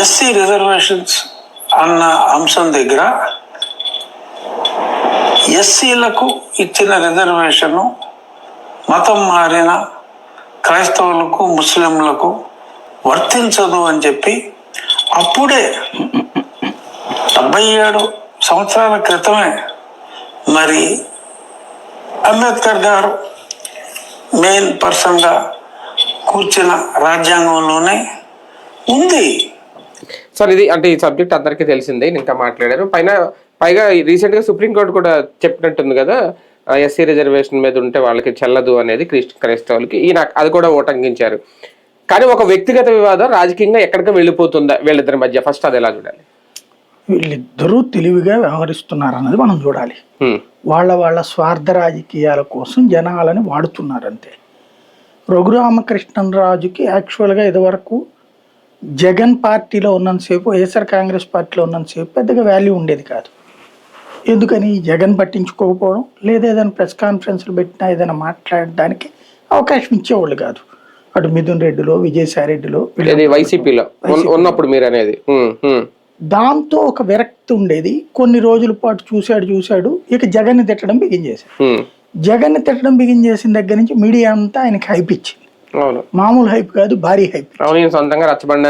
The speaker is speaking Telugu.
ఎస్సీ రిజర్వేషన్స్ అన్న అంశం దగ్గర ఎస్సీలకు ఇచ్చిన రిజర్వేషను మతం మారిన క్రైస్తవులకు ముస్లింలకు వర్తించదు అని చెప్పి అప్పుడే 77 సంవత్సరాల క్రితమే మరి అంబేద్కర్ గారు మెయిన్ పర్సన్గా కూర్చిన రాజ్యాంగంలోనే ఉంది. సార్ ఇది అంటే ఈ సబ్జెక్ట్ అందరికీ తెలిసిందే, ఇంకా మాట్లాడారు. పైగా రీసెంట్గా సుప్రీంకోర్టు కూడా చెప్పినట్టుంది కదా, ఎస్సీ రిజర్వేషన్ మీద ఉంటే వాళ్ళకి చెల్లదు అనేది క్రైస్తవులకి. ఈయన అది కూడా ఉటంకించారు. కానీ ఒక వ్యక్తిగత వివాదం రాజకీయంగా ఎక్కడికి వెళ్ళిపోతుందా వీళ్ళిద్దరి మధ్య? ఫస్ట్ అది ఎలా చూడాలి? వీళ్ళిద్దరూ తెలివిగా వ్యవహరిస్తున్నారు అన్నది మనం చూడాలి. వాళ్ళ స్వార్థ రాజకీయాల కోసం జనాలని వాడుతున్నారంతే. రఘురామకృష్ణరాజుకి యాక్చువల్గా ఇదివరకు జగన్ పార్టీలో ఉన్నంతసేపు, వైఎస్ఆర్ కాంగ్రెస్ పార్టీలో ఉన్నంతసేపు పెద్దగా వాల్యూ ఉండేది కాదు. ఎందుకని? జగన్ పట్టించుకోకపోవడం, లేదా ఏదైనా ప్రెస్ కాన్ఫరెన్స్లు పెట్టినా ఏదైనా మాట్లాడడానికి అవకాశం ఇచ్చేవాళ్ళు కాదు. అటు మిథున్ రెడ్డిలో, విజయసాయి రెడ్డిలో, వైసీపీలో ఉన్నప్పుడు మీరు అనేది. దాంతో ఒక విరక్తి ఉండేది. కొన్ని రోజుల పాటు చూశాడు, ఇక జగన్ని తిట్టడం బిగించేశాడు. జగన్ని తిట్టడం బిగించేసిన దగ్గర నుంచి మీడియా అంతా ఆయనకి హైప్ ఇచ్చింది. మామూలు హైప్ కాదు, భారీ హైప్. సొంతంగా రచ్చబండ